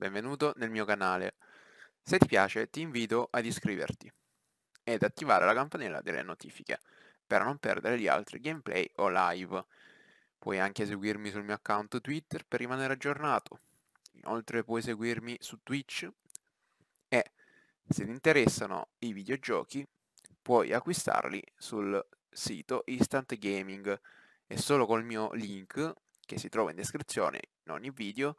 benvenuto nel mio canale. Se ti piace ti invito ad iscriverti ed attivare la campanella delle notifiche per non perdere gli altri gameplay o live. Puoi anche seguirmi sul mio account Twitter per rimanere aggiornato. Inoltre puoi seguirmi su Twitch e se ti interessano i videogiochi puoi acquistarli sul sito Instant Gaming e solo col mio link che si trova in descrizione in ogni video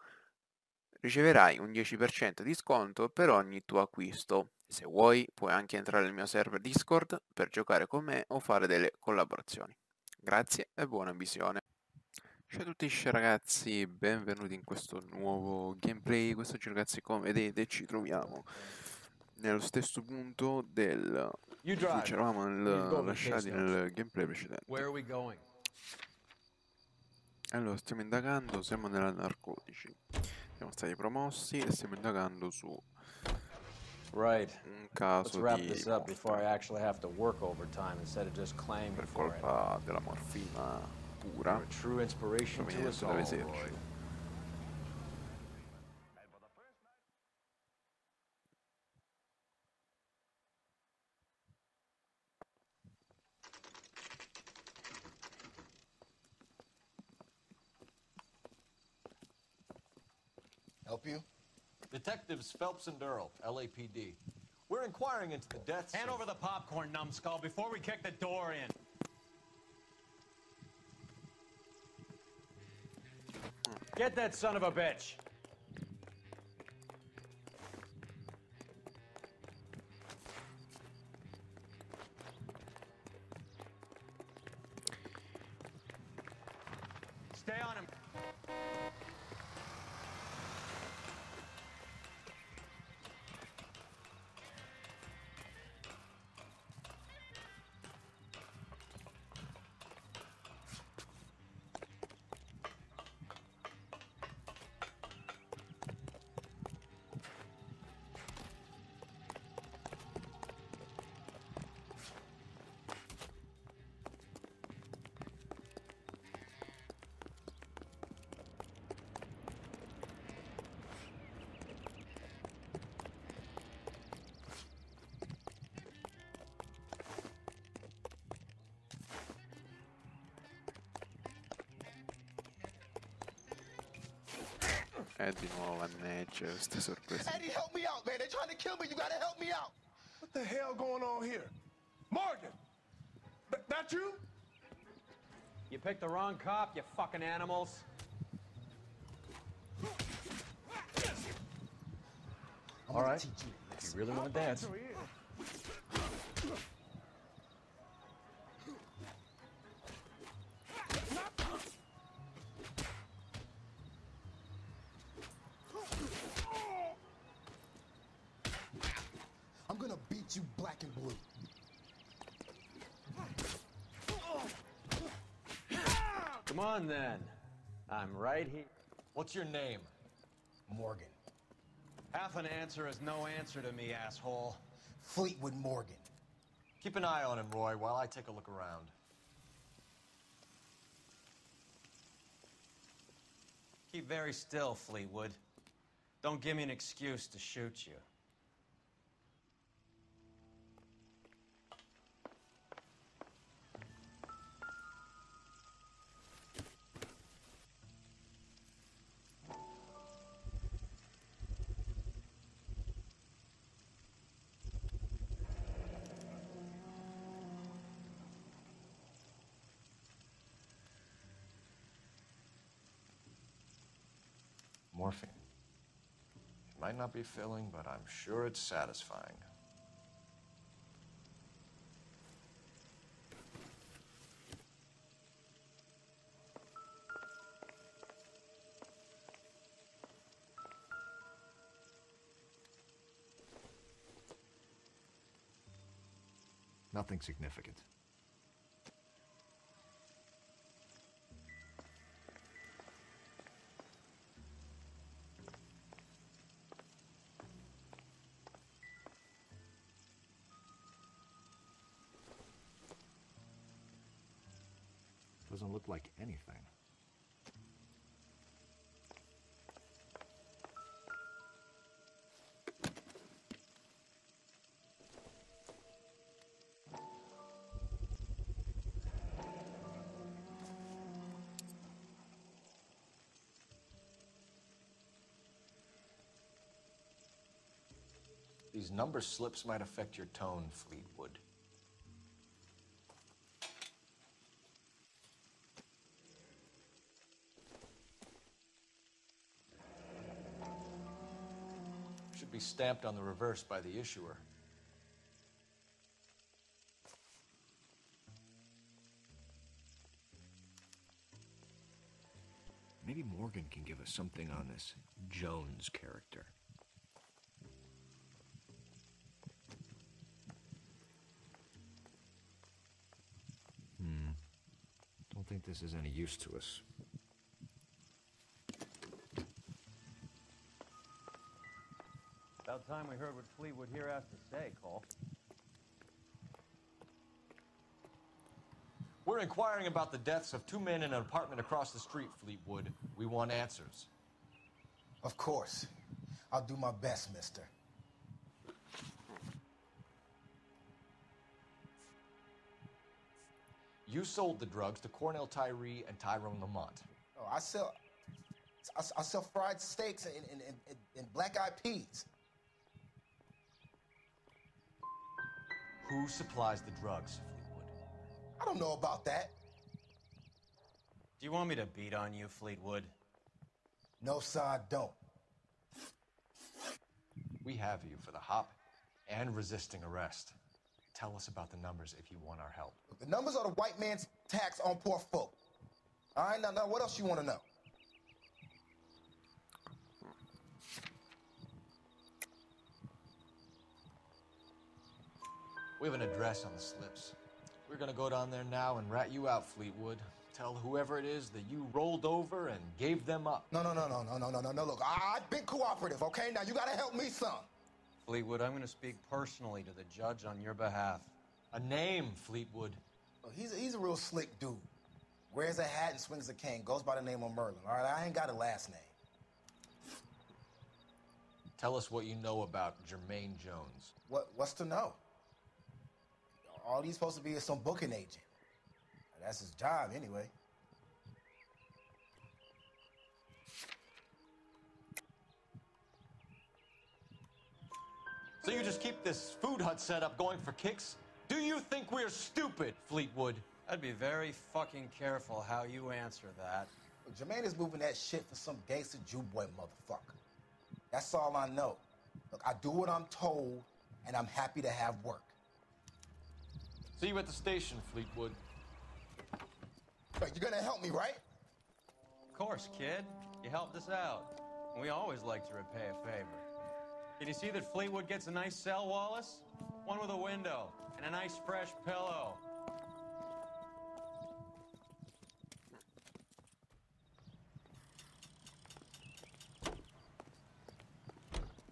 riceverai un 10% di sconto per ogni tuo acquisto. Se vuoi puoi anche entrare nel mio server Discord per giocare con me o fare delle collaborazioni. Grazie e buona visione. Ciao a tutti ragazzi, benvenuti in questo nuovo gameplay. Quest'oggi ragazzi, come vedete, ci troviamo nello stesso punto del in cui ci eravamo lasciati nel gameplay precedente. Allora, stiamo indagando, siamo nella narcotici. Siamo stati promossi e stiamo indagando su un caso di per colpa della morfina pura proveniente dall'esercito. Help you? Detectives Phelps and Earl, LAPD. We're inquiring into the deaths. Hand over the popcorn, numbskull, before we kick the door in. Get that son of a bitch. Stay on him. E di nuovo manneggia queste sorprese. Eddie, help me out, man. They're trying to kill me. You gotta help me out. What the hell going on here? Morgan! That you? You picked the wrong cop, you fucking animals. All right, if you really want to dance. I'm gonna beat you black and blue. Come on, then. I'm right here. What's your name? Morgan. Half an answer is no answer to me, asshole. Fleetwood Morgan. Keep an eye on him, Roy, while I take a look around. Keep very still, Fleetwood. Don't give me an excuse to shoot you. Morphine. It might not be filling, but I'm sure it's satisfying. Nothing significant. Doesn't look like anything. These number slips might affect your tone, Fleetwood. Should be stamped on the reverse by the issuer. Maybe Morgan can give us something on this Jones character. Don't think this is any use to us. About time we heard what Fleetwood here has to say, Cole. We're inquiring about the deaths of 2 men in an apartment across the street, Fleetwood. We want answers. Of course. I'll do my best, mister. You sold the drugs to Cornell Tyree and Tyrone Lamont. Oh, I sell fried steaks and black-eyed peas. Who supplies the drugs, Fleetwood? I don't know about that. Do you want me to beat on you, Fleetwood? No, sir, I don't. We have you for the hop and resisting arrest. Tell us about the numbers if you want our help. The numbers are the white man's tax on poor folk. All right, now what else you want to know? We have an address on the slips. We're gonna go down there now and rat you out, Fleetwood. Tell whoever it is that you rolled over and gave them up. No. Look, I've been cooperative, okay? Now you gotta help me some. Fleetwood, I'm going to speak personally to the judge on your behalf. A name, Fleetwood. Look, he's a real slick dude. Wears a hat and swings a cane. Goes by the name of Merlin. All right, I ain't got a last name. Tell us what you know about Jermaine Jones. What's to know? All he's supposed to be is some booking agent. That's his job, anyway. So you just keep this food hut setup going for kicks? Do you think we're stupid, Fleetwood? I'd be very fucking careful how you answer that. Look, Jermaine is moving that shit for some gangster Jew boy motherfucker. That's all I know. Look, I do what I'm told, and I'm happy to have work. See you at the station, Fleetwood. But you're gonna help me, right? Of course, kid. You helped us out. We always like to repay a favor. Can you see that Fleetwood gets a nice cell, Wallace? One with a window and a nice fresh pillow.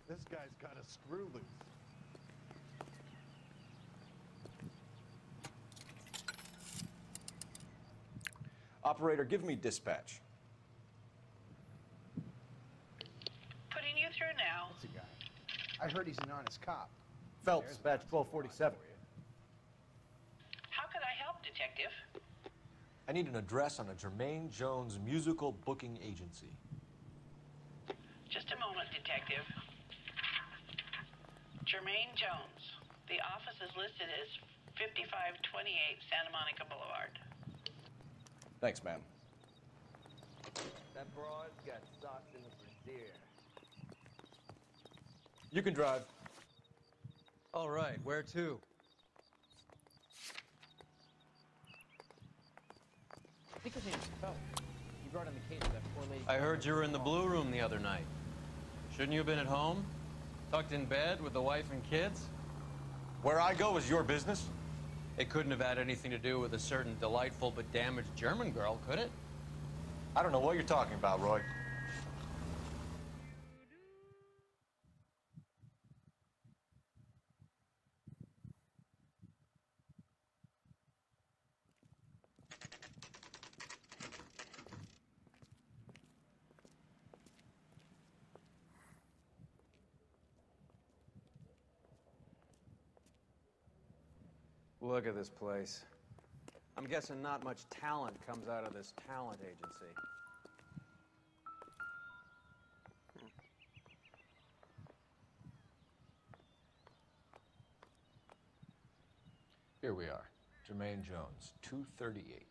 This guy's got a screw loose. Operator, give me dispatch. Putting you through now. That's a guy. I heard he's an honest cop. Phelps, batch 1247. How could I help, Detective? I need an address on a Jermaine Jones musical booking agency. Just a moment, Detective. Jermaine Jones. The office is listed as 5528 Santa Monica Boulevard. Thanks, ma'am. That broad's got sauce in the brassiere. You can drive. All right, where to? I think his name's Phelps. He brought in the case of that poor lady. I heard you were in the Blue Room the other night. Shouldn't you have been at home? Tucked in bed with the wife and kids? Where I go is your business. It couldn't have had anything to do with a certain delightful but damaged German girl, could it? I don't know what you're talking about, Roy. Look at this place. I'm guessing not much talent comes out of this talent agency. Here we are. Jermaine Jones, 238.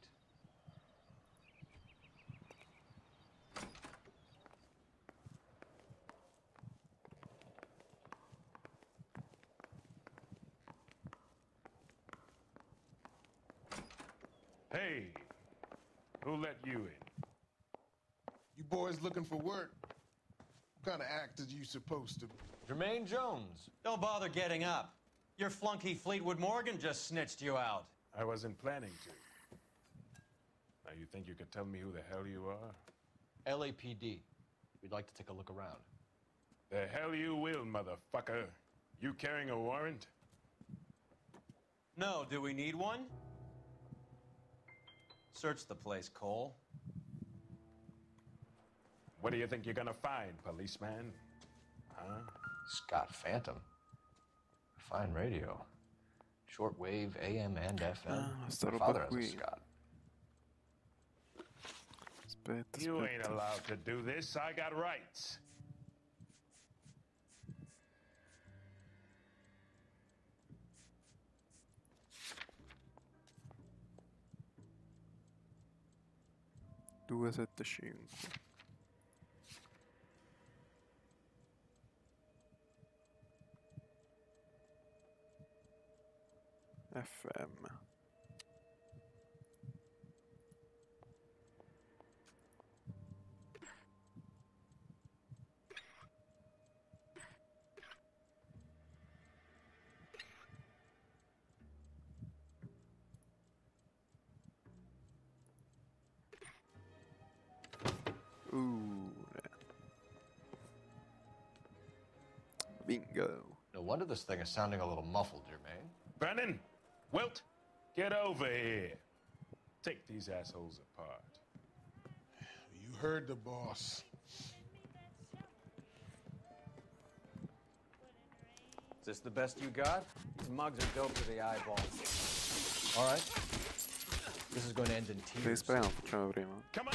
Hey, who let you in? You boys looking for work? What kind of act is you supposed to be? Jermaine Jones. Don't bother getting up. Your flunky Fleetwood Morgan just snitched you out. I wasn't planning to. Now, you think you could tell me who the hell you are? LAPD. We'd like to take a look around. The hell you will, motherfucker. You carrying a warrant? No, do we need one? Search the place, Cole. What do you think you're gonna find, policeman? Huh? Scott Phantom. Fine radio. Shortwave, AM and FM. sta My roba father has a qui. Scott. Aspetta, You ain't aspetta. allowed to do this. I got rights. Due, 7, 5. FM. Bingo. No wonder this thing is sounding a little muffled, Jermaine. Brennan, Wilt, get over here. Take these assholes apart. You heard the boss. Is this the best you got? These mugs are dope to the eyeballs. All right. This is going to end in Se tears. speriamo facciamo prima. Come on.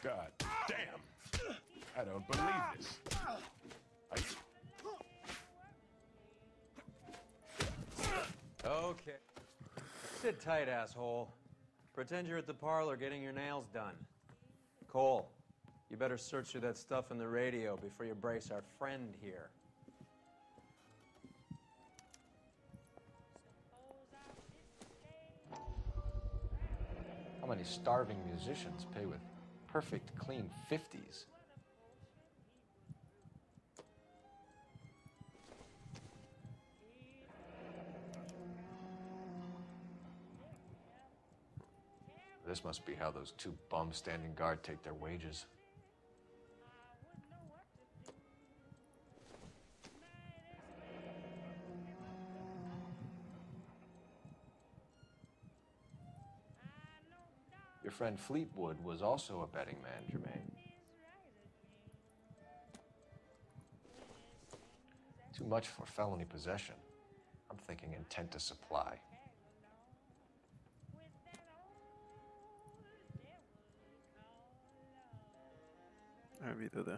God damn. I don't believe this. Okay. Sit tight, asshole. Pretend you're at the parlor getting your nails done. Cole, you better search through that stuff in the radio before you brace our friend here. How many starving musicians pay with perfect, clean 50s? This must be how those two bums standing guard take their wages. Your friend Fleetwood was also a betting man, Jermaine. Too much for felony possession. I'm thinking intent to supply. Vita te.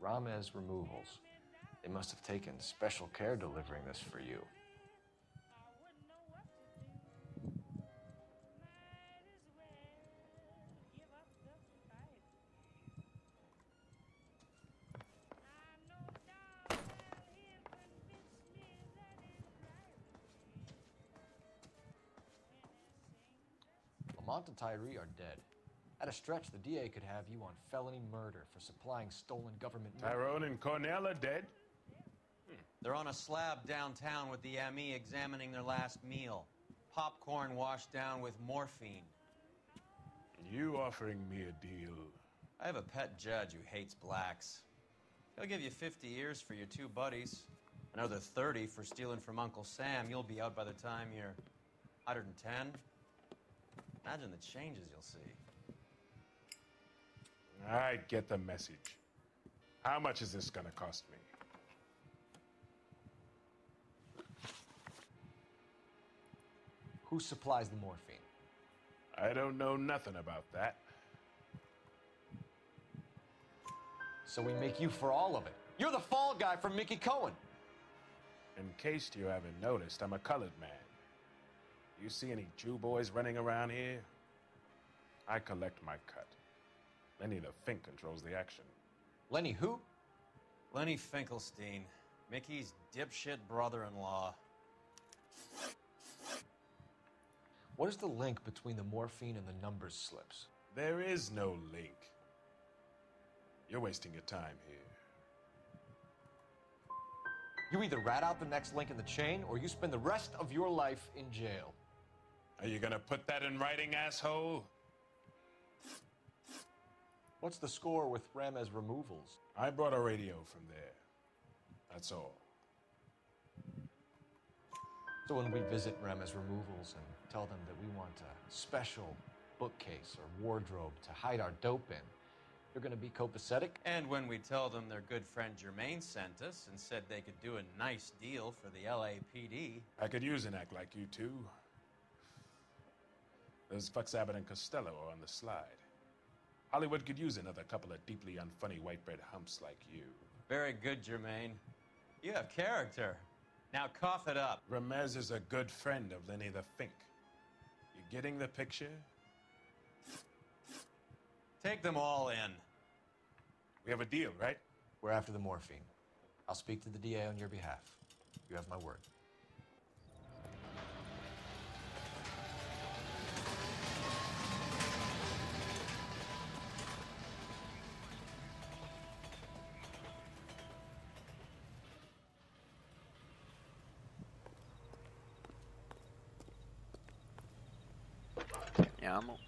Ramez Removals. They must have taken special care delivering this for you. Lamont and Tyree are dead. At a stretch, the DA could have you on felony murder for supplying stolen government money. Tyrone and Cornell are dead? They're on a slab downtown with the ME examining their last meal. Popcorn washed down with morphine. You offering me a deal? I have a pet judge who hates blacks. He'll give you 50 years for your two buddies. Another 30 for stealing from Uncle Sam. You'll be out by the time you're 110. Imagine the changes you'll see. I get the message. How much is this gonna cost me? Who supplies the morphine? I don't know nothing about that. So we make you for all of it. You're the fall guy from Mickey Cohen. In case you haven't noticed, I'm a colored man. You see any Jew boys running around here? I collect my cut. Lenny the Fink controls the action. Lenny who? Lenny Finkelstein, Mickey's dipshit brother-in-law. What is the link between the morphine and the numbers slips? There is no link. You're wasting your time here. You either rat out the next link in the chain, or you spend the rest of your life in jail. Are you gonna put that in writing, asshole? What's the score with Ramez removals? I brought a radio from there. That's all. So when we visit Ramez removals and tell them that we want a special bookcase or wardrobe to hide our dope in, they're gonna be copacetic? And when we tell them their good friend Jermaine sent us and said they could do a nice deal for the LAPD. I could use an act like you two. Those fucks Abbott and Costello are on the slide. Hollywood could use another couple of deeply unfunny white bread humps like you. Very good, Jermaine. You have character. Now cough it up. Ramez is a good friend of Lenny the Fink. You getting the picture? Take them all in. We have a deal, right? We're after the morphine. I'll speak to the DA on your behalf. You have my word. Chiediamo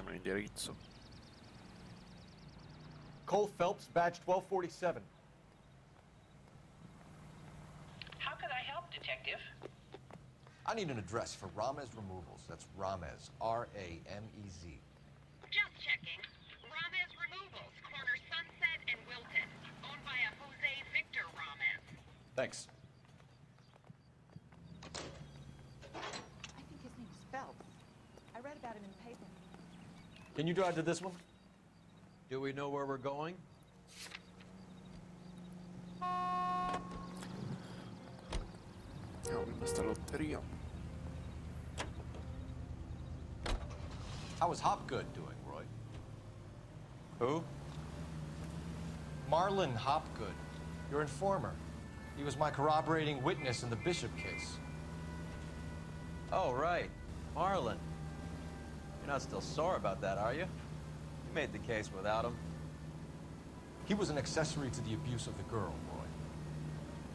l'indirizzo. Cole Phelps, badge 1247. How can I help, Detective? I need an address for Ramez Removals. That's Ramez, R-A-M-E-Z. Just checking. Ramez Removals, corner Sunset and Wilton. Owned by a Jose Victor Ramez. Thanks. I think his name is Phelps. I read about him in the paper. Can you drive to this one? Do we know where we're going? Questa lotteria. How is Hopgood doing, Roy? Who? Marlon Hopgood, your informer. He was my corroborating witness in the Bishop case. Oh, right. Marlon. You're not still sore about that, are you? You made the case without him. He was an accessory to the abuse of the girl, Roy.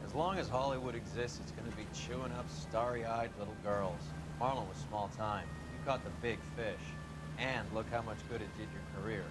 As long as Hollywood exists, it's gonna be chewing up starry-eyed little girls. Marlon was small time. You caught the big fish. And look how much good it did your career.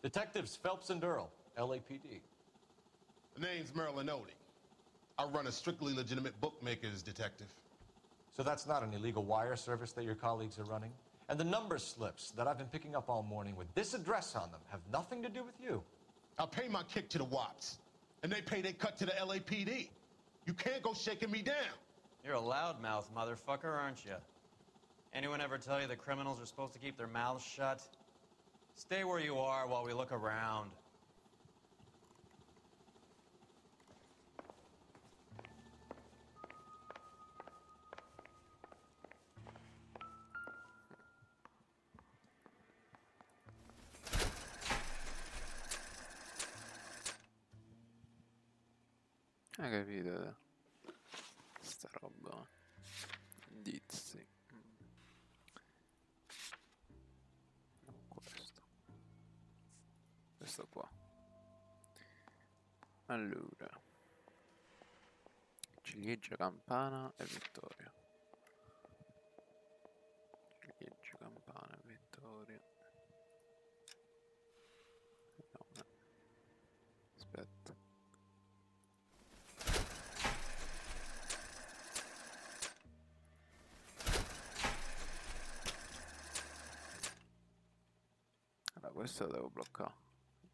Detectives Phelps and Earl, LAPD. The name's Merlin Odie. I run a strictly legitimate bookmaker's detective. So that's not an illegal wire service that your colleagues are running? And the number slips that I've been picking up all morning with this address on them have nothing to do with you? I pay my kick to the Wops, and they pay their cut to the LAPD. You can't go shaking me down. You're a loudmouth motherfucker, aren't you? Anyone ever tell you the criminals are supposed to keep their mouths shut? Stay where you are while we look around. Hai capito? Sta roba. Indizi. Questo qua. Allora. Ciliegia, campana e vittoria. Ciliegia, campana e vittoria. No. Aspetta. Allora, questo lo devo bloccare.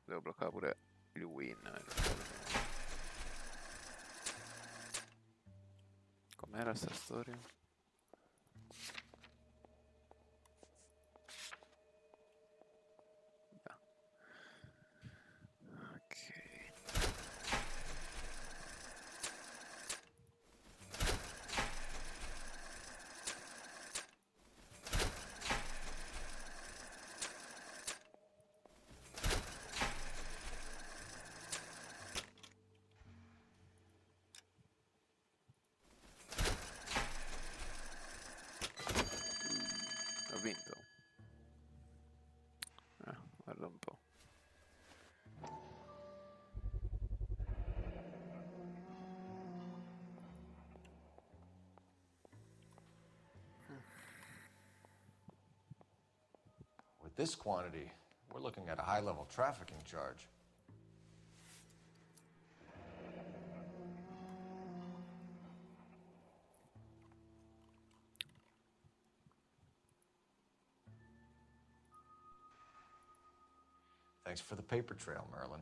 Devo bloccare pure il win. Com'era sta storia? Ho vinto. Guarda un po'. With this quantity, we're looking at a high-level trafficking charge. Thanks for the paper trail, Merlin.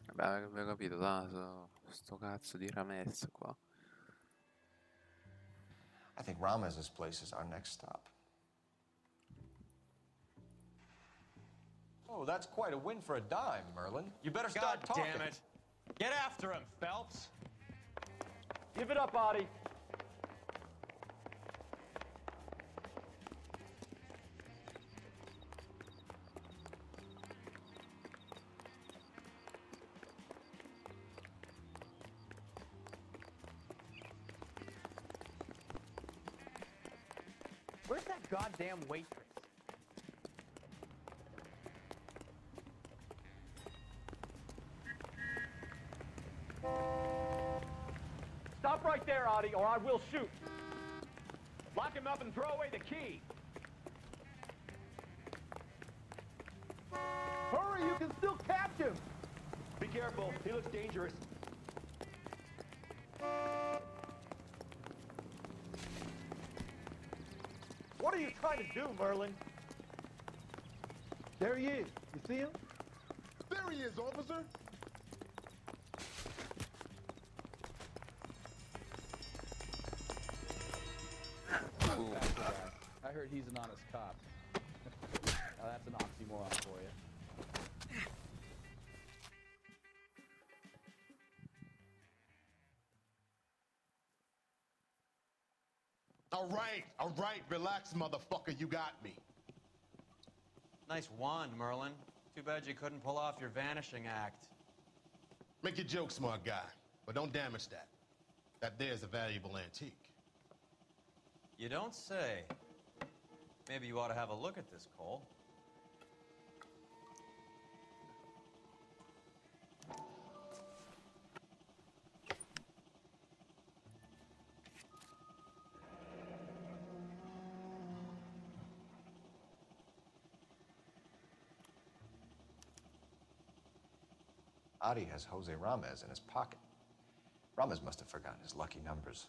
Vabbè, abbiamo capito, sto cazzo di Ramez qua. I think Ramez's place is our next stop. Oh, that's quite a win for a dime, Merlin. You better start God talking. damn it. Get after him, Phelps. Give it up, Audie. Where's that goddamn waitress? Stop right there, Audie, or I will shoot. Lock him up and throw away the key. Hurry, you can still catch him! Be careful, he looks dangerous. What are you trying to do, Merlin? There he is. You see him? There he is, officer. I heard he's an honest cop. Now that's an oxymoron for you. All right, relax, motherfucker, you got me. Nice wand, Merlin. Too bad you couldn't pull off your vanishing act. Make your joke, smart guy, but don't damage that. That there's a valuable antique. You don't say. Maybe you ought to have a look at this, Cole. Audie has Jose Ramez in his pocket. Ramez must have forgotten his lucky numbers.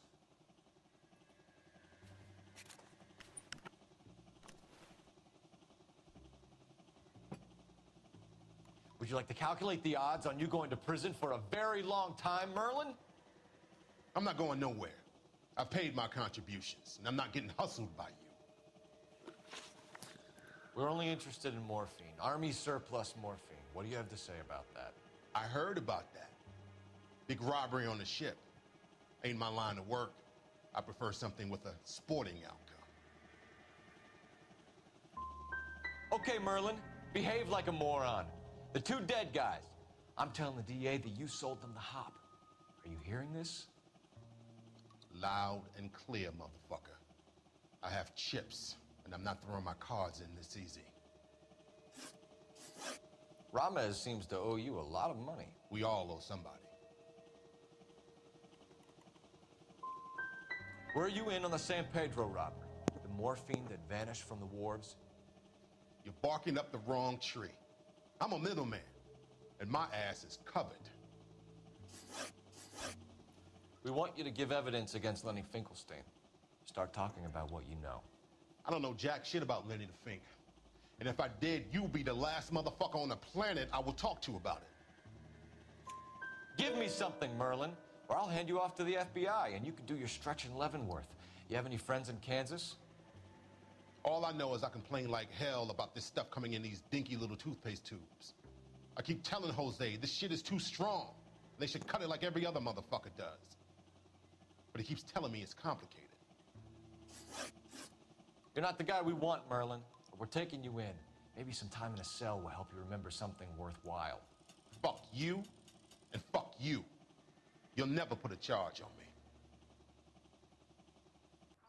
Would you like to calculate the odds on you going to prison for a very long time, Merlin? I'm not going nowhere. I've paid my contributions, and I'm not getting hustled by you. We're only interested in morphine. Army surplus morphine. What do you have to say about that? I heard about that. Big robbery on the ship. Ain't my line of work. I prefer something with a sporting outcome. Okay, Merlin, behave like a moron. The two dead guys. I'm telling the DA that you sold them the hop. Are you hearing this? Loud and clear, motherfucker. I have chips, and I'm not throwing my cards in this easy. Ramez seems to owe you a lot of money. We all owe somebody. Were you in on the San Pedro robbery? The morphine that vanished from the wharves? You're barking up the wrong tree. I'm a middleman, and my ass is covered. We want you to give evidence against Lenny Finkelstein. Start talking about what you know. I don't know jack shit about Lenny the Fink. And if I did, you'll be the last motherfucker on the planet I will talk to about it. Give me something, Merlin, or I'll hand you off to the FBI, and you can do your stretch in Leavenworth. You have any friends in Kansas? All I know is I complain like hell about this stuff coming in these dinky little toothpaste tubes. I keep telling Jose this shit is too strong. They should cut it like every other motherfucker does. But he keeps telling me it's complicated. You're not the guy we want, Merlin, but we're taking you in. Maybe some time in a cell will help you remember something worthwhile. Fuck you, and fuck you. You'll never put a charge on me.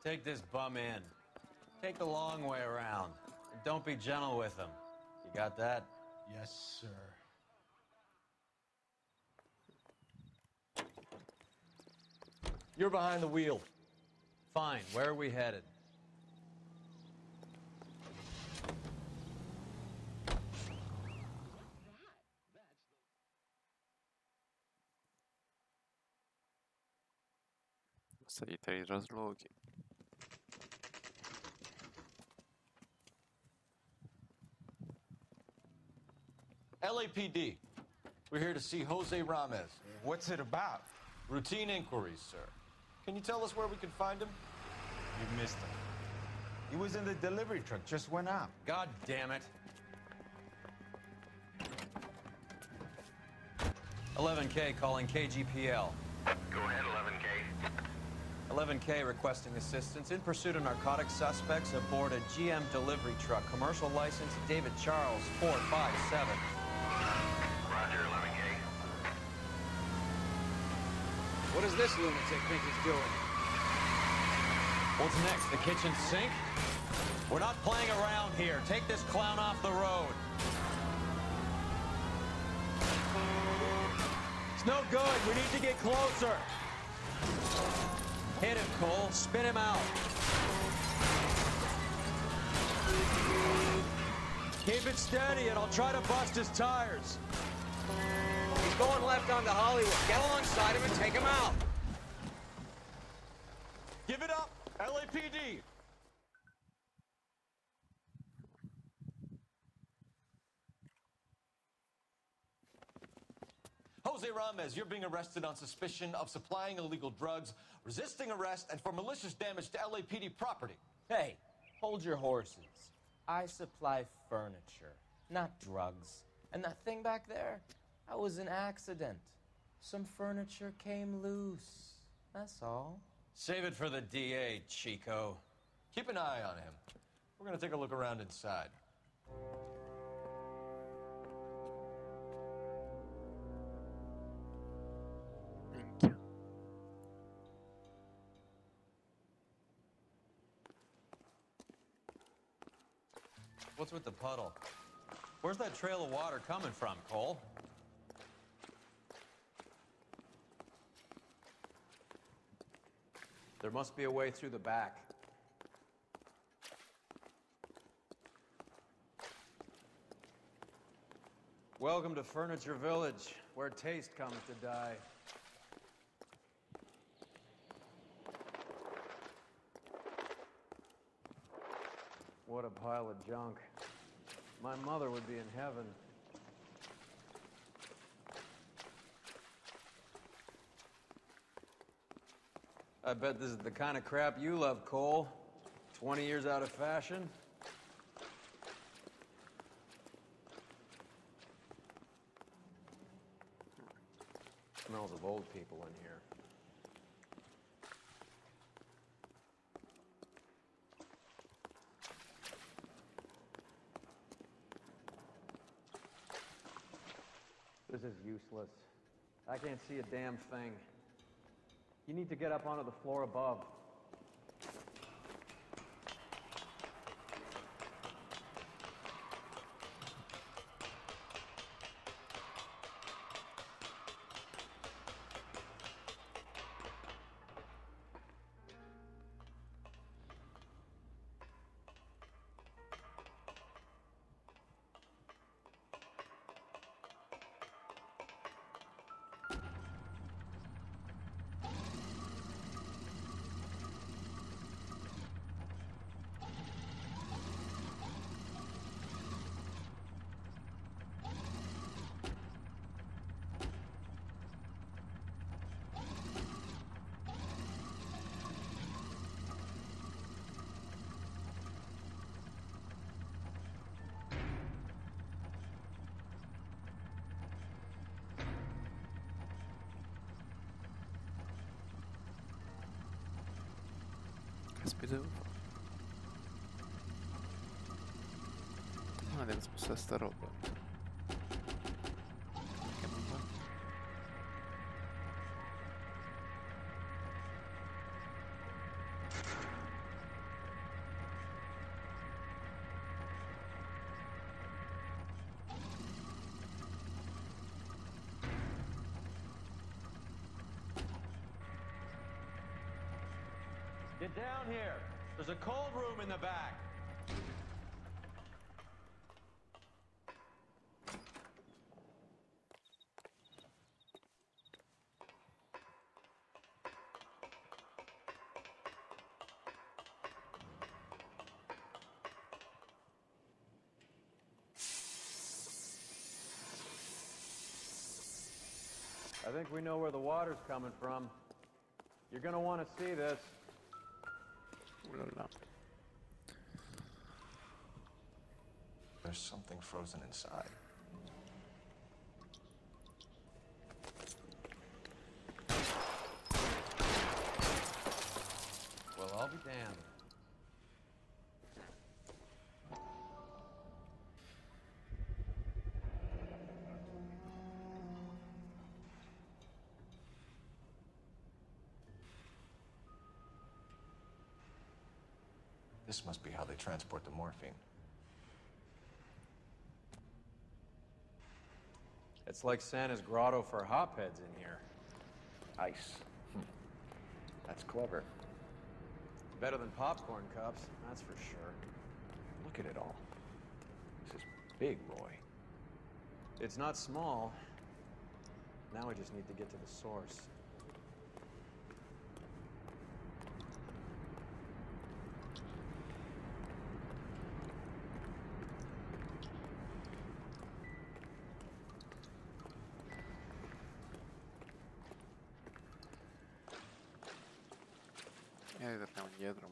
Take this bum in. Take the long way around. And don't be gentle with him. You got that? Yes, sir. You're behind the wheel. Fine. Where are we headed? Salita i traslochi. LAPD. We're here to see Jose Ramez. What's it about? Routine inquiries, sir. Can you tell us where we can find him? You missed him. He was in the delivery truck, just went out. God damn it. 11K calling KGPL. Go ahead, 11K. 11K requesting assistance in pursuit of narcotic suspects aboard a GM delivery truck. Commercial license David Charles 457. Roger, 11K. What does this lunatic think he's doing? What's next, the kitchen sink? We're not playing around here. Take this clown off the road. It's no good. We need to get closer. Hit him, Cole. Spin him out. Keep it steady, and I'll try to bust his tires. He's going left onto Hollywood. Get alongside him and take him out. Give it up, LAPD. Jose Ramez, you're being arrested on suspicion of supplying illegal drugs, resisting arrest, and for malicious damage to LAPD property. Hey, hold your horses. I supply furniture, not drugs. And that thing back there, that was an accident. Some furniture came loose. That's all. Save it for the DA, Chico. Keep an eye on him. We're gonna take a look around inside. What's with the puddle? Where's that trail of water coming from, Cole? There must be a way through the back. Welcome to Furniture Village, where taste comes to die. What a pile of junk. My mother would be in heaven. I bet this is the kind of crap you love, Cole. 20 years out of fashion. Smells of old people in here. This is useless. I can't see a damn thing. You need to get up onto the floor above. Caspita. Ah, devo spostare sta roba. Che non va? Get down here. There's a cold room in the back. I think we know where the water's coming from. You're gonna want to see this. Ooh la la. There's something frozen inside. Well, I'll be damned. This must be how they transport the morphine. It's like Santa's grotto for hopheads in here. Ice. That's clever. Better than popcorn cups, that's for sure. Look at it all. This is big, Roy. It's not small. Now we just need to get to the source. Torniamo indietro.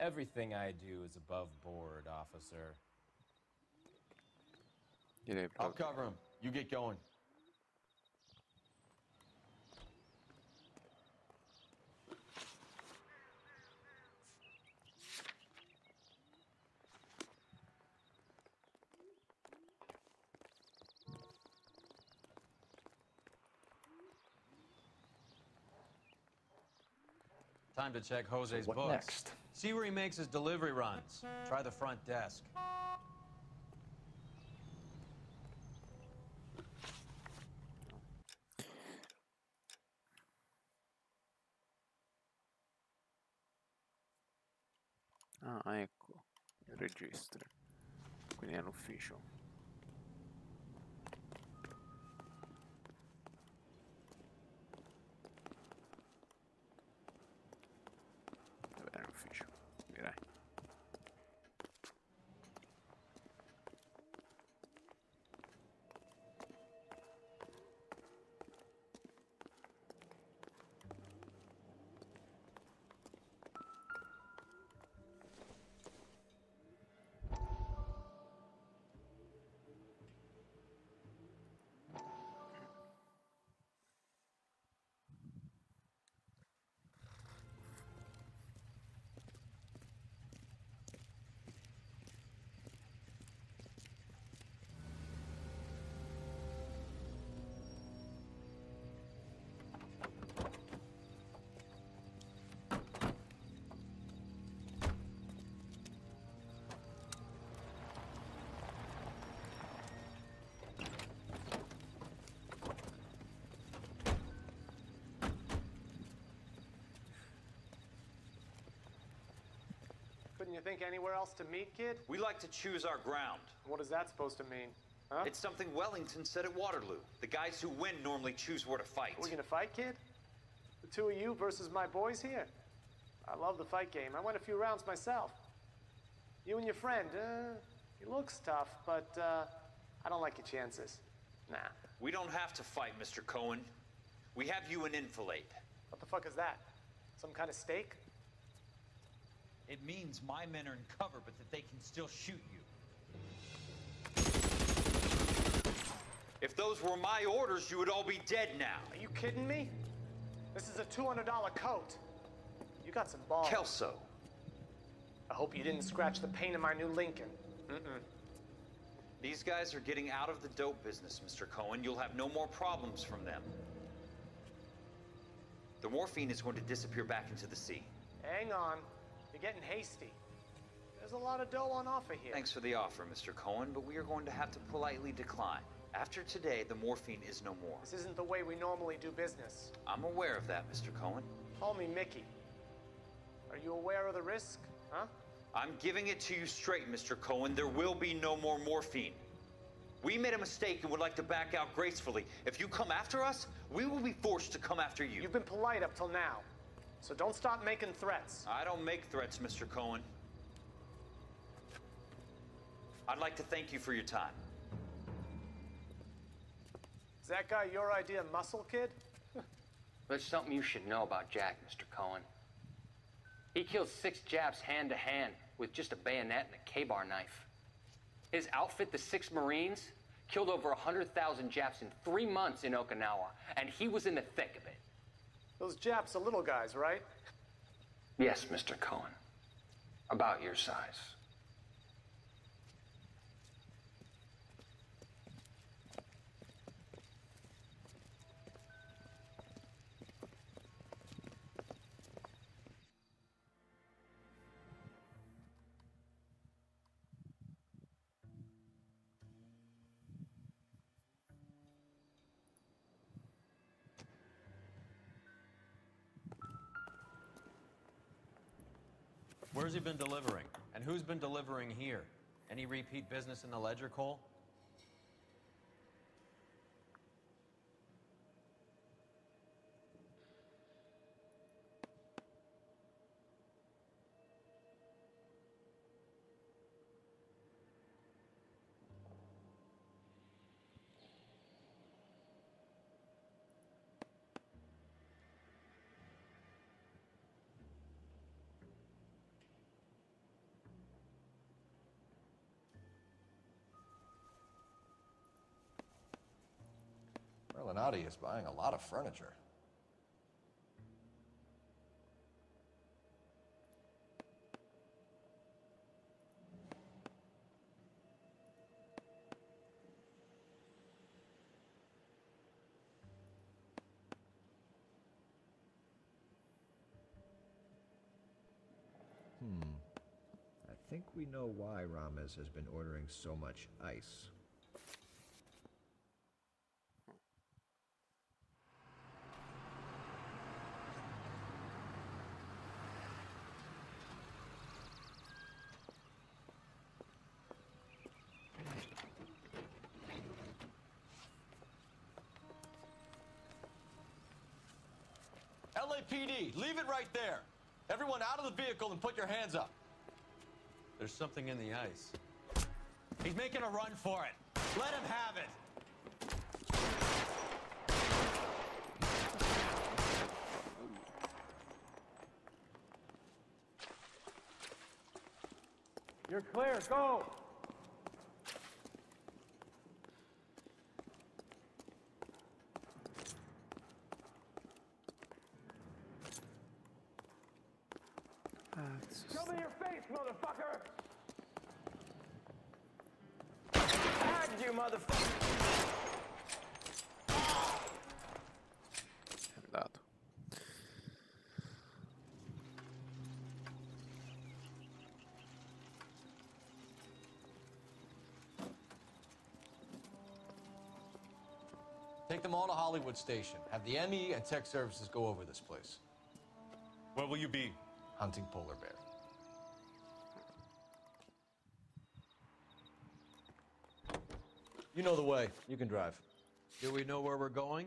Everything I do is above board, officer. I'll cover him. You get going. Time to check Jose's what books. next? See where he makes his delivery runs. Try the front desk. Ah, ecco, il registro. Quindi è l'ufficio. Vabbè, è l'ufficio, direi. Couldn't you think anywhere else to meet, kid? We like to choose our ground. What does that supposed to mean? Huh? It's something Wellington said at Waterloo. The guys who win normally choose where to fight. Are we gonna fight, kid? The two of you versus my boys here? I love the fight game. I went a few rounds myself. You and your friend, he looks tough, but I don't like your chances. Nah. We don't have to fight, Mr. Cohen. We have you an enfilade. What the fuck is that? Some kind of steak? It means my men are in cover, but that they can still shoot you. If those were my orders, you would all be dead now. Are you kidding me? This is a $200 coat. You got some balls. Kelso. I hope you didn't scratch the paint of my new Lincoln. These guys are getting out of the dope business, Mr. Cohen. You'll have no more problems from them. The morphine is going to disappear back into the sea. Hang on. You're getting hasty. There's a lot of dough on offer here. Thanks for the offer, Mr. Cohen, but we are going to have to politely decline. After today, the morphine is no more. This isn't the way we normally do business. I'm aware of that, Mr. Cohen. Call me Mickey. Are you aware of the risk, huh? I'm giving it to you straight, Mr. Cohen. There will be no more morphine. We made a mistake and would like to back out gracefully. If you come after us, we will be forced to come after you. You've been polite up till now, so don't stop making threats. I don't make threats, Mr. Cohen. I'd like to thank you for your time. Is that guy your idea of muscle, kid? There's something you should know about Jack, Mr. Cohen. He killed 6 Japs hand to hand with just a bayonet and a K-bar knife. His outfit, the 6 Marines, killed over 100,000 Japs in 3 months in Okinawa, and he was in the thick of it. Those Japs are little guys, right? Yes, Mr. Cohen. About your size. Where's he been delivering? And who's been delivering here? Any repeat business in the ledger, Cole? Renati is buying a lot of furniture. I think we know why Ramez has been ordering so much ice. LAPD, leave it right there. Everyone out of the vehicle and put your hands up. There's something in the ice. He's making a run for it. Let him have it. You're clear, go! Show me your face, motherfucker! Tagged you, motherfucker! Dato. Take them all to Hollywood Station. Have the ME and tech services go over this place. Where will you be? Hunting polar bear. You know the way. You can drive. Do we know where we're going?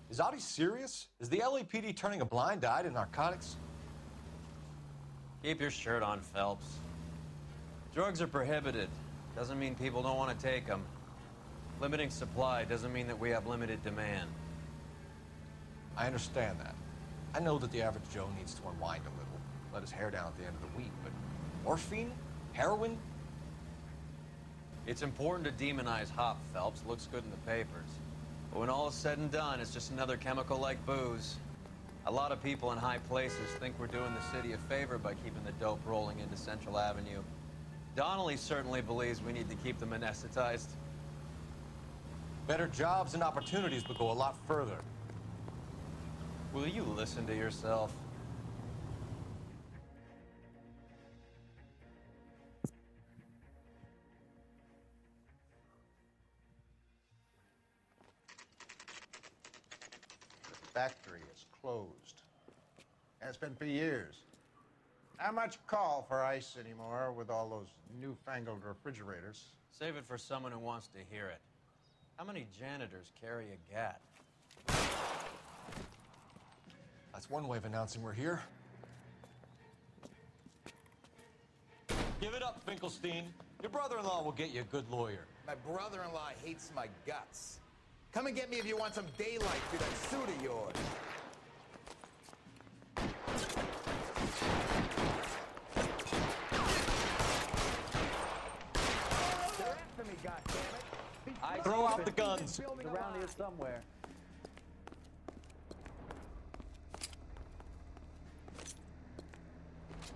Is Audie serious? Is the LAPD turning a blind eye to narcotics? Keep your shirt on, Phelps. Drugs are prohibited. Doesn't mean people don't want to take them. Limiting supply doesn't mean that we have limited demand. I understand that. I know that the average Joe needs to unwind a little, let his hair down at the end of the week, but morphine? Heroin? It's important to demonize hop, Phelps. Looks good in the papers. But when all is said and done, it's just another chemical like booze. A lot of people in high places think we're doing the city a favor by keeping the dope rolling into Central Avenue. Donnelly certainly believes we need to keep them anesthetized. Better jobs and opportunities would go a lot further. Will you listen to yourself? Factory is closed. And it's been for years. Not much call for ice anymore with all those newfangled refrigerators. Save it for someone who wants to hear it. How many janitors carry a gat? That's one way of announcing we're here. Give it up, Finkelstein. Your brother-in-law will get you a good lawyer. My brother-in-law hates my guts. Come and get me if you want some daylight through that suit of yours. They're after me, goddammit. Throw out the guns. Around here somewhere.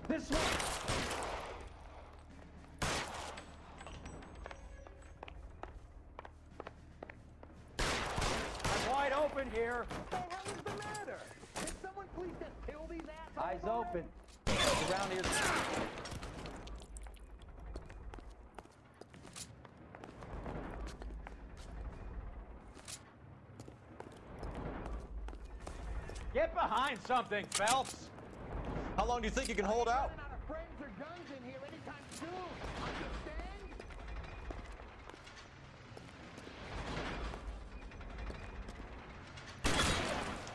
This one. I'm wide open here. What the hell is the matter? Can someone please just kill these assholes? Eyes open. Around here. Get behind something, Phelps. How long do you think you can hold out? Running out of frames or guns in here anytime soon. Understand?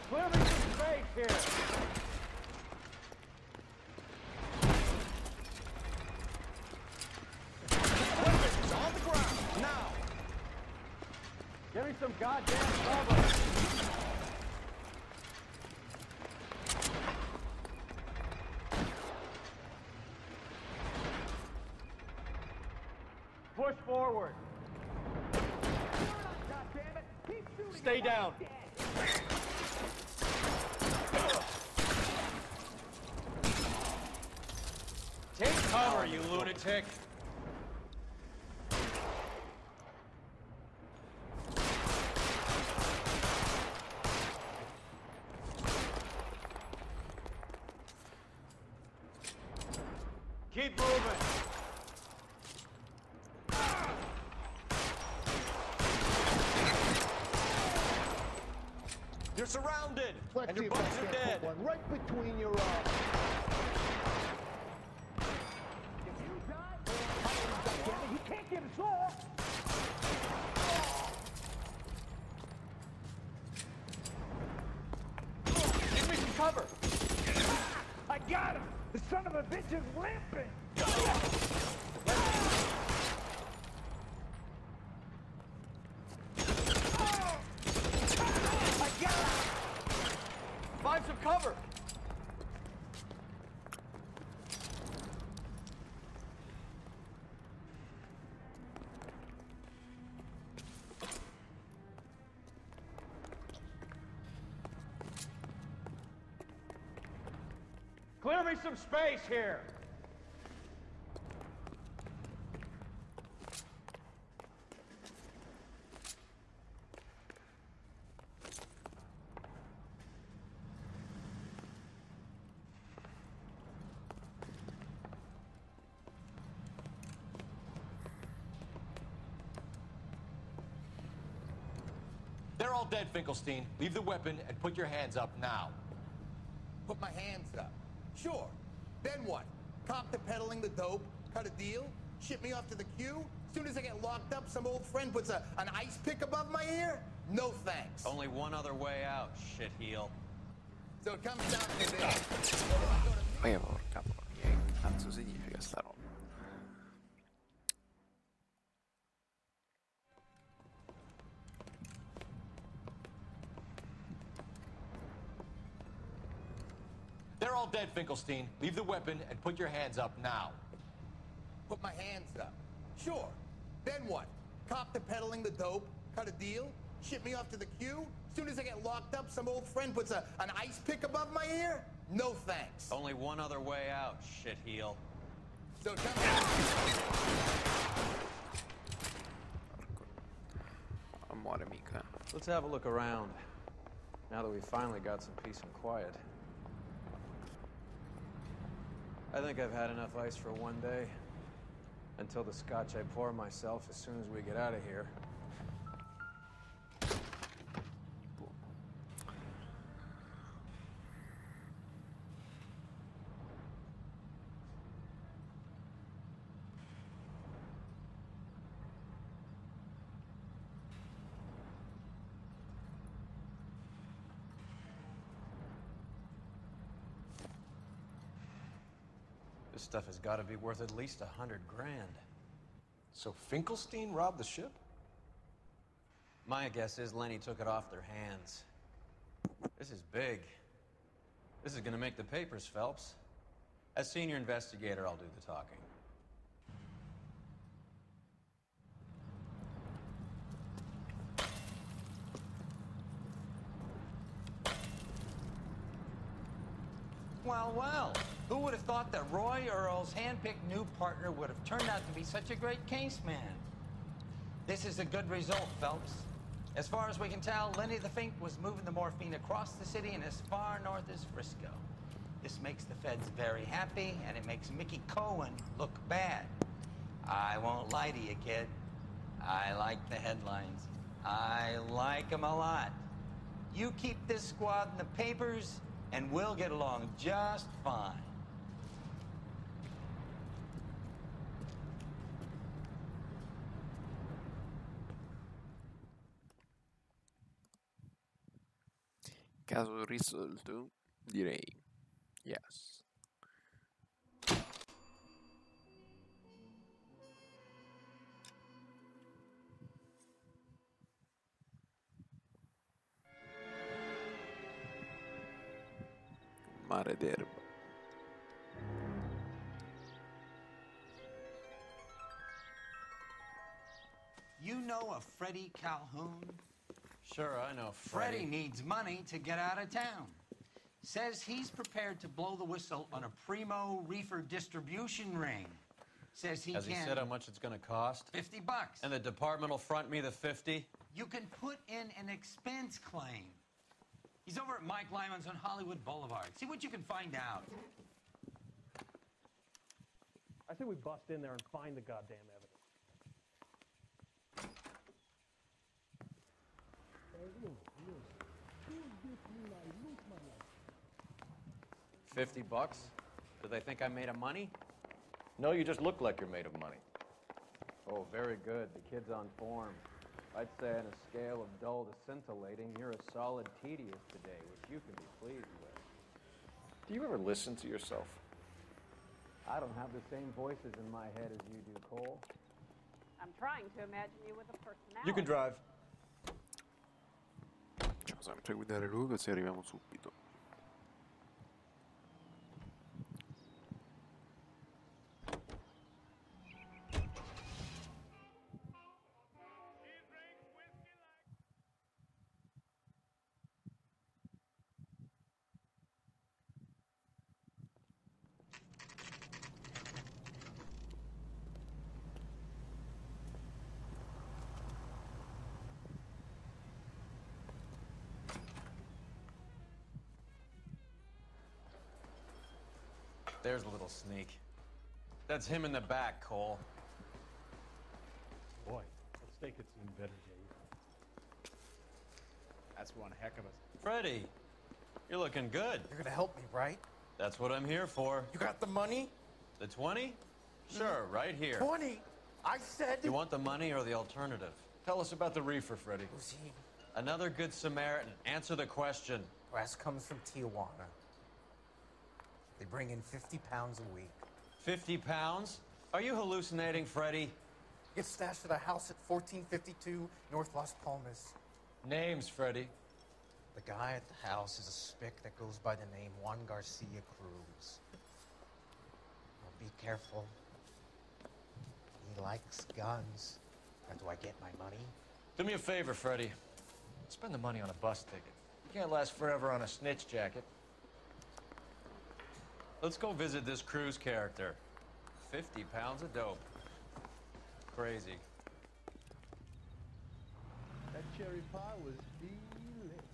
Clear me some space here. Weapons on the ground, now! Give me some goddamn cover. Push forward. Stay down. Take cover, you lunatic. Keep moving. You're surrounded, Let's and see your if I buddies are can't dead. put one right between your eyes. You can't get us all. Give me some cover. I got him. The son of a bitch is limping. Find some cover. Clear me some space here. They're all dead, Finkelstein. Leave the weapon and put your hands up now. Put my hands up. Sure. Then what? Cop to peddling the dope, cut a deal, ship me off to the queue? Soon as I get locked up, some old friend puts an ice pick above my ear? No thanks. Only one other way out, shitheel. So it comes down to this. E porca porca, che cazzo significa sta roba? They're all dead, Finkelstein. Leave the weapon and put your hands up now. Put my hands up. Sure. Then what? Cop to peddling the dope, cut a deal, ship me off to the queue? Soon as I get locked up, some old friend puts an ice pick above my ear? No thanks. Only one other way out, shitheel. So it comes down to Muore mica. Let's have a look around, now that we finally got some peace and quiet. I think I've had enough ice for one day. Until the scotch I pour myself as soon as we get out of here. This stuff has got to be worth at least $100 grand. So Finkelstein robbed the ship? My guess is Lenny took it off their hands. This is big. This is gonna make the papers, Phelps. As senior investigator, I'll do the talking. Well, well. Who would have thought that Roy Earl's hand-picked new partner would have turned out to be such a great case man? This is a good result, Phelps. As far as we can tell, Lenny the Fink was moving the morphine across the city and as far north as Frisco. This makes the feds very happy, and it makes Mickey Cohen look bad. I won't lie to you, kid. I like the headlines. I like them a lot. You keep this squad in the papers, and we'll get along just fine. Caso risolto, direi yes. Mare d'erba. You know a Freddie Calhoun? Sure, I know Freddie needs money to get out of town. Says he's prepared to blow the whistle on a primo reefer distribution ring. Says he Has can... he said how much it's gonna cost? $50. And the department will front me the 50? You can put in an expense claim. He's over at Mike Lyman's on Hollywood Boulevard. See what you can find out. I say we bust in there and find the goddamn evidence. $50? Do they think I'm made of money? No, you just look like you're made of money. Oh, very good. The kid's on form. I'd say on a scale of dull to scintillating, you're a solid tedious today, which you can be pleased with. Do you ever listen to yourself? I don't have the same voices in my head as you do, Cole. I'm trying to imagine you with a personality. You can drive. Facciamo sempre guidare lui così arriviamo subito. There's a little sneak. That's him in the back, Cole. Boy, that steak had seen better days. That's one heck of a... Freddie, You're looking good. You're gonna help me, right? That's what I'm here for. You got the money? The 20? Sure, right here. 20? I said... You want the money or the alternative? Tell us about the reefer, Freddy. Who's he? Another good Samaritan. Answer the question. Brass comes from Tijuana. They bring in 50 pounds a week. 50 pounds? Are you hallucinating, Freddy? Gets stashed at a house at 1452 North Las Palmas. Names, Freddy. The guy at the house is a spick that goes by the name Juan Garcia Cruz. Well, be careful. He likes guns. How do I get my money? Do me a favor, Freddy. Spend the money on a bus ticket. You can't last forever on a snitch jacket. Let's go visit this Cruz character. 50 pounds of dope. Crazy. That cherry pie was delicious.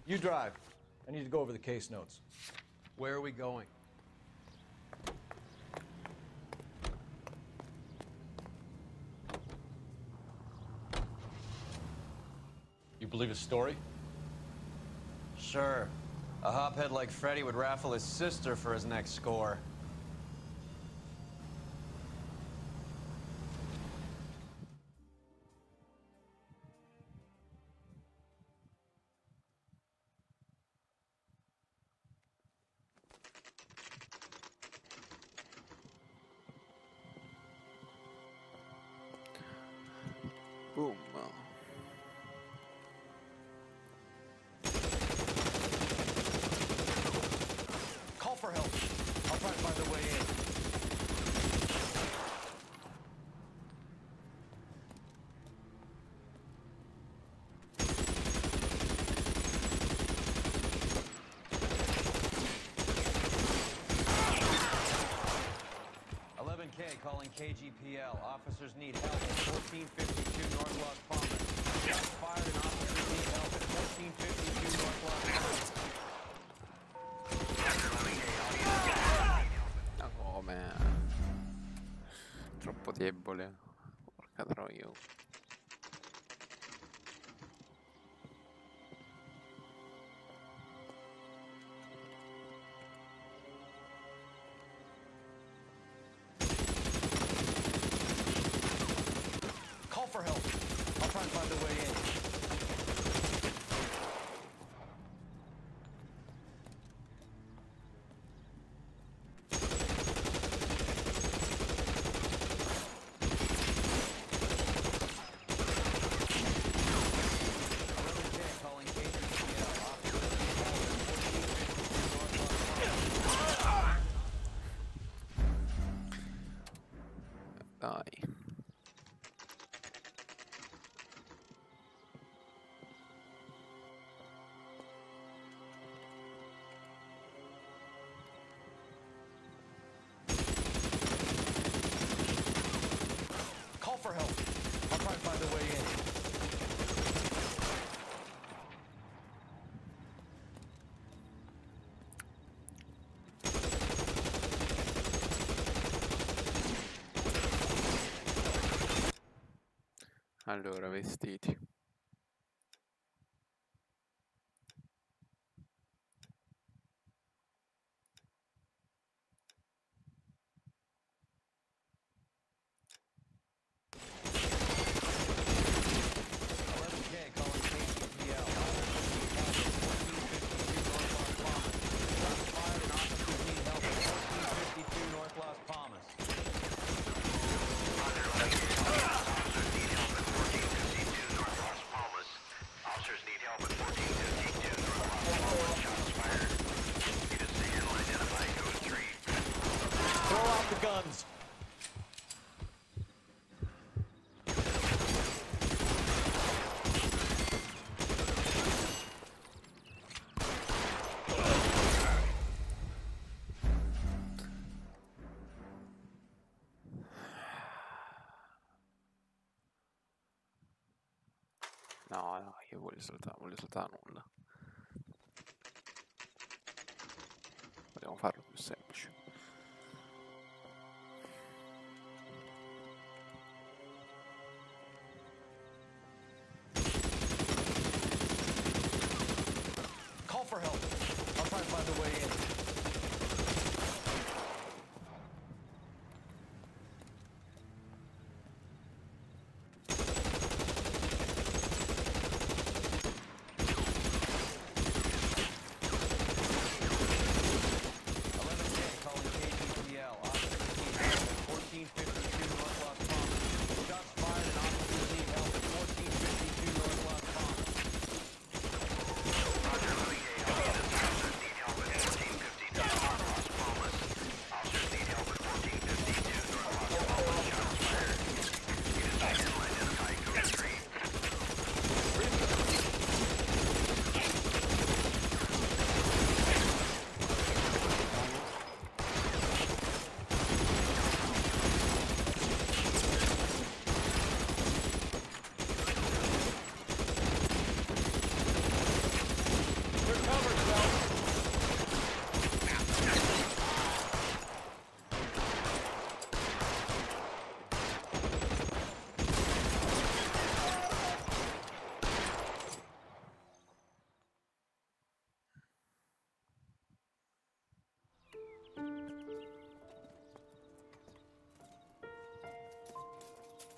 You drive. I need to go over the case notes. Where are we going? You believe his story? Sure. A hophead like Freddy would raffle his sister for his next score. Boom. Call for help. I'll try to find a way in. Calling KGPL. Officers need help at 1452 North Las Palmas. Shots fired and officers need help at 1452 North Las Palmas. Ma come? Troppo debole. Porca troia. Call for help. I'll try and find a way in. Dai. Call for help. I'll try and find a way in. Allora, vestiti. Guns. No, no, io voglio saltare nulla. Vogliamo farlo più semplice. for help. I'll try to find a way in.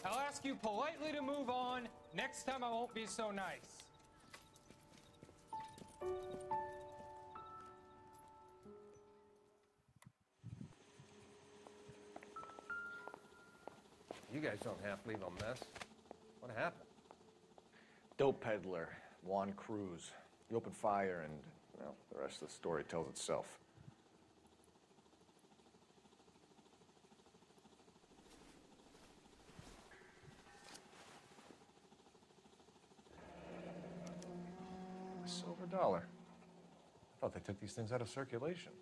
I'll ask you politely to move on. Next time I won't be so nice. You guys don't half leave a mess. What happened? Dope peddler, Juan Cruz. He opened fire and, well, the rest of the story tells itself. A silver dollar. I thought they took these things out of circulation.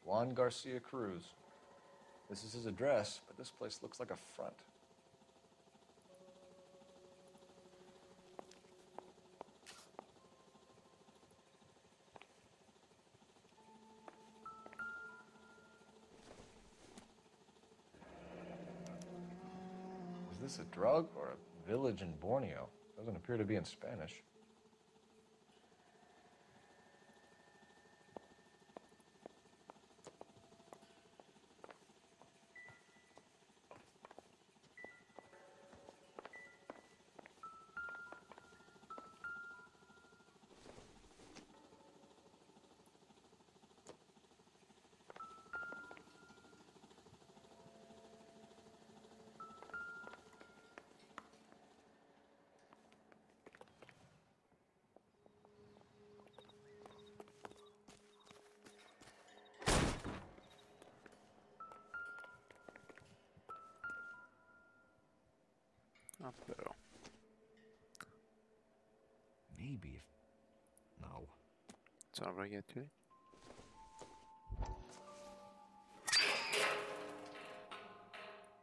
Juan Garcia Cruz. This is his address, but this place looks like a front. Was this a drug or a village in Borneo? Doesn't appear to be in Spanish. Ah, però. Maybe if... No. Sono proiettili?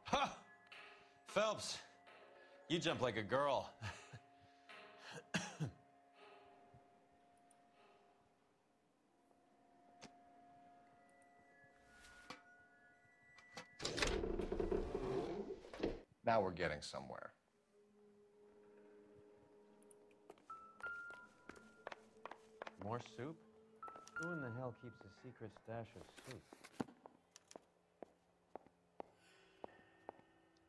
Ha! Phelps, you jump like a girl. Now we're getting somewhere. More soup? Who in the hell keeps a secret stash of soup?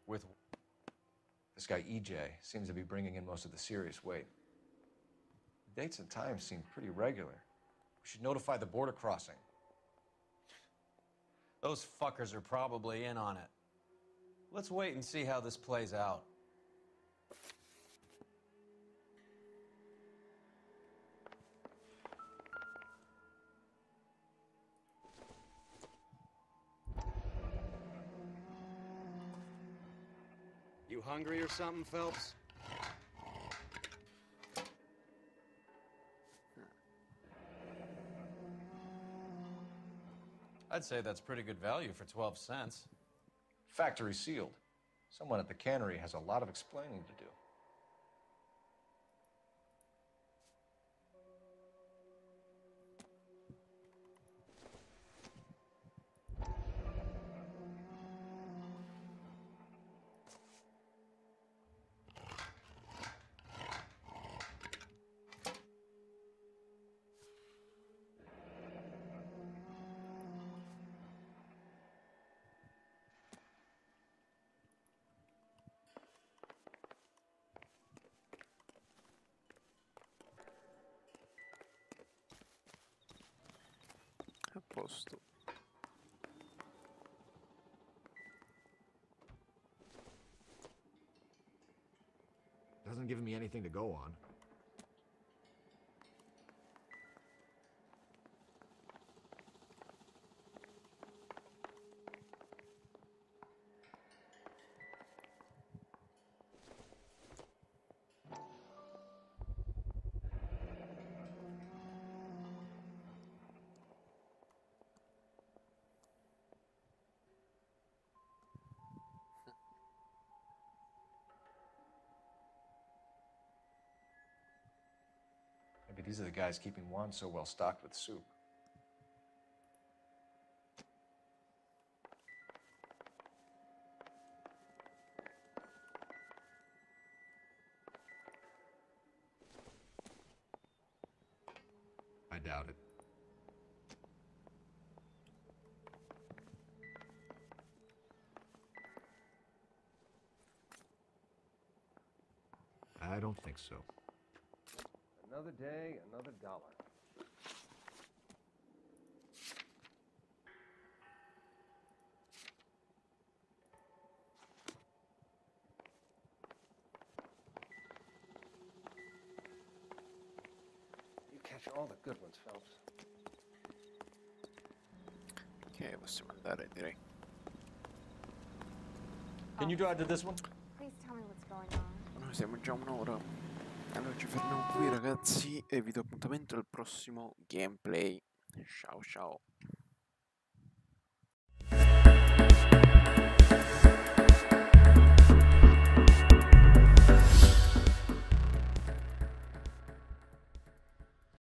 With this guy EJ seems to be bringing in most of the serious weight. The dates and times seem pretty regular. We should notify the border crossing. Those fuckers are probably in on it. Let's wait and see how this plays out. You hungry or something, Phelps? I'd say that's pretty good value for 12 cents. Factory sealed. Someone at the cannery has a lot of explaining to do. A posto. Doesn't give me anything to go on. Maybe these are the guys keeping Juan so well stocked with soup. I doubt it. I don't think so. Another day, another dollar. You catch all the good ones, Phelps. Ok, possiamo andare, direi. Can you drive to this one? Please tell me what's going on. Noi siamo già un'ora. Allora ci fermiamo qui ragazzi e vi do appuntamento al prossimo gameplay. Ciao ciao.